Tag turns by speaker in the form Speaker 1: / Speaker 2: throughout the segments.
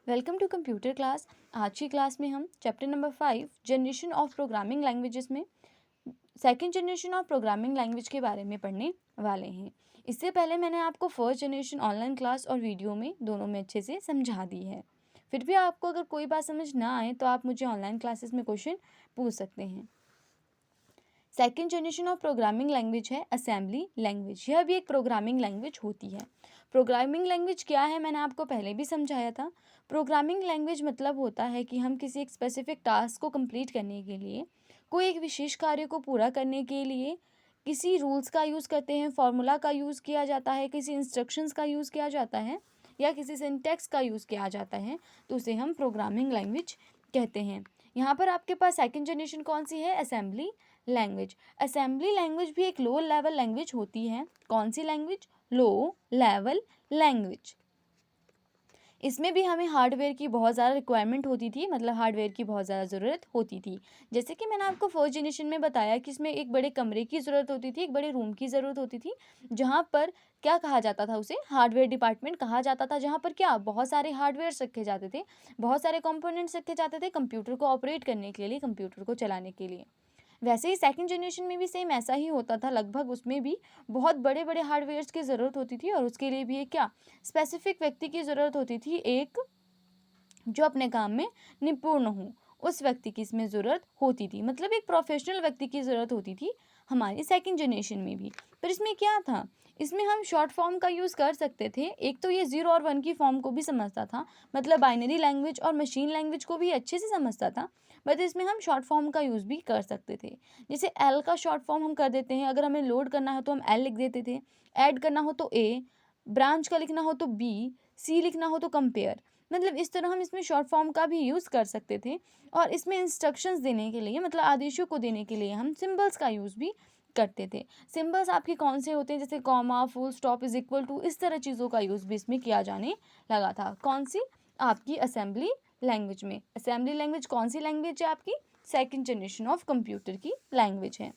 Speaker 1: Welcome to computer class. आज की class में हम chapter number 5 generation of programming languages में second generation of programming language के बारे में पढ़ने वाले हैं। इससे पहले मैंने आपको फर्स्ट जनरेशन ऑनलाइन क्लास और वीडियो में दोनों में अच्छे से समझा दी है। फिर भी आपको अगर कोई बात समझ ना आए तो आप मुझे ऑनलाइन क्लासेस में क्वेश्चन पूछ सकते हैं। Second generation of programming language है असेंबली लैंग्वेज। यह भी एक प्रोग्रामिंग लैंग्वेज होती है। प्रोग्रामिंग लैंग्वेज क्या है मैंने आपको पहले भी समझाया था। प्रोग्रामिंग लैंग्वेज मतलब होता है कि हम किसी एक स्पेसिफिक टास्क को कंप्लीट करने के लिए, कोई एक विशेष कार्य को पूरा करने के लिए किसी रूल्स का यूज़ करते हैं, फार्मूला का यूज़ किया जाता है, किसी इंस्ट्रक्शंस का यूज़ किया जाता है या किसी सिंटैक्स का यूज़ किया जाता है, तो उसे हम प्रोग्रामिंग लैंग्वेज कहते हैं। यहाँ पर आपके पास सेकेंड जनरेशन कौन सी है? Assembly language. असेंबली लैंग्वेज भी एक लो लेवल लैंग्वेज होती है। कौन सी लैंग्वेज? Low level language. इसमें भी हमें हार्डवेयर की बहुत ज़्यादा रिक्वायरमेंट होती थी, मतलब हार्डवेयर की बहुत ज़्यादा ज़रूरत होती थी। जैसे कि मैंने आपको फर्स्ट जनरेशन में बताया कि इसमें एक बड़े कमरे की ज़रूरत होती थी, एक बड़े रूम की ज़रूरत होती थी, जहाँ पर क्या कहा जाता था, उसे हार्डवेयर डिपार्टमेंट कहा जाता था, जहाँ पर क्या बहुत सारे हार्डवेयर रखे जाते थे, बहुत सारे कंपोनेंट्स रखे जाते थे कंप्यूटर को ऑपरेट करने के लिए, कंप्यूटर को चलाने के लिए। वैसे ही सेकंड जनरेशन में भी सेम ऐसा ही होता था लगभग। उसमें भी बहुत बड़े बड़े हार्डवेयर्स की ज़रूरत होती थी और उसके लिए भी एक क्या स्पेसिफिक व्यक्ति की ज़रूरत होती थी, एक जो अपने काम में निपुण हो, उस व्यक्ति की इसमें ज़रूरत होती थी। मतलब एक प्रोफेशनल व्यक्ति की ज़रूरत होती थी हमारी सेकंड जनरेशन में भी। पर इसमें क्या था, इसमें हम शॉर्ट फॉर्म का यूज़ कर सकते थे। एक तो ये 0 और 1 की फॉर्म को भी समझता था, मतलब बाइनरी लैंग्वेज और मशीन लैंग्वेज को भी अच्छे से समझता था। बट इसमें हम शॉर्ट फॉर्म का यूज़ भी कर सकते थे। जैसे एल का शॉर्ट फॉर्म हम कर देते हैं, अगर हमें लोड करना है तो हम एल लिख देते थे, ऐड करना हो तो ए, ब्रांच का लिखना हो तो बी, सी लिखना हो तो कंपेयर। मतलब इस तरह हम इसमें शॉर्ट फॉर्म का भी यूज़ कर सकते थे। और इसमें इंस्ट्रक्शंस देने के लिए, मतलब आदेशों को देने के लिए हम सिंबल्स का यूज़ भी करते थे। सिंबल्स आपके कौन से होते हैं? जैसे comma, full stop, is equal to, इस तरह चीज़ों का यूज़ भी इसमें किया जाने लगा था। कौन सी? आपकी असेंबली लैंग्वेज में। असेंबली लैंग्वेज कौन सी लैंग्वेज है? आपकी सेकेंड जनरेशन ऑफ कंप्यूटर की लैंग्वेज है।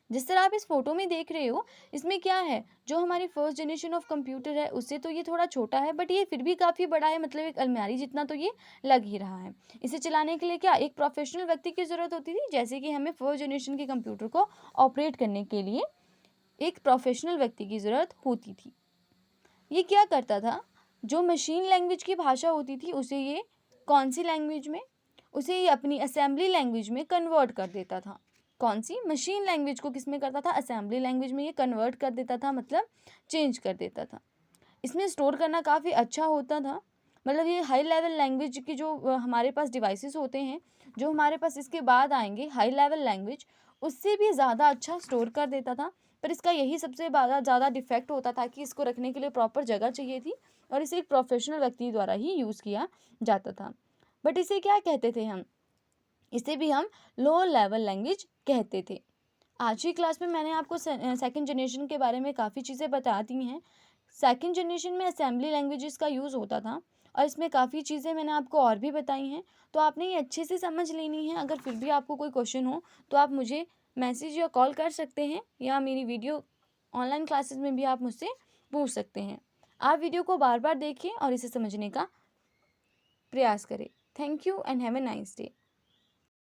Speaker 1: जिस तरह आप इस फोटो में देख रहे हो, इसमें क्या है, जो हमारी फर्स्ट जनरेशन ऑफ कंप्यूटर है उससे तो ये थोड़ा छोटा है, बट ये फिर भी काफ़ी बड़ा है, मतलब एक अलमारी जितना तो ये लग ही रहा है। इसे चलाने के लिए क्या एक प्रोफेशनल व्यक्ति की ज़रूरत होती थी, जैसे कि हमें फर्स्ट जनरेशन के कंप्यूटर को ऑपरेट करने के लिए एक प्रोफेशनल व्यक्ति की ज़रूरत होती थी। ये क्या करता था, जो मशीन लैंग्वेज की भाषा होती थी उसे ये कौन सी लैंग्वेज में, उसे ये अपनी असेंबली लैंग्वेज में कन्वर्ट कर देता था। कौन सी? मशीन लैंग्वेज को किस में करता था? असेंबली लैंग्वेज में ये कन्वर्ट कर देता था, मतलब चेंज कर देता था। इसमें स्टोर करना काफ़ी अच्छा होता था। मतलब ये हाई लेवल लैंग्वेज की जो हमारे पास डिवाइसेस होते हैं, जो हमारे पास इसके बाद आएंगे हाई लेवल लैंग्वेज, उससे भी ज़्यादा अच्छा स्टोर कर देता था। पर इसका यही सबसे ज़्यादा डिफेक्ट होता था कि इसको रखने के लिए प्रॉपर जगह चाहिए थी और इसे एक प्रोफेशनल व्यक्ति द्वारा ही यूज़ किया जाता था। बट इसे क्या कहते थे हम? इसे भी हम लो लेवल लैंग्वेज कहते थे। आज की क्लास में मैंने आपको सेकंड जनरेशन के बारे में काफ़ी चीज़ें बता दी हैं। सेकंड जनरेशन में असेंबली लैंग्वेजेस का यूज़ होता था और इसमें काफ़ी चीज़ें मैंने आपको और भी बताई हैं, तो आपने ये अच्छे से समझ लेनी है। अगर फिर भी आपको कोई क्वेश्चन हो तो आप मुझे मैसेज या कॉल कर सकते हैं, या मेरी वीडियो ऑनलाइन क्लासेस में भी आप मुझसे पूछ सकते हैं। आप वीडियो को बार बार देखें और इसे समझने का प्रयास करें। Thank you and have a nice day.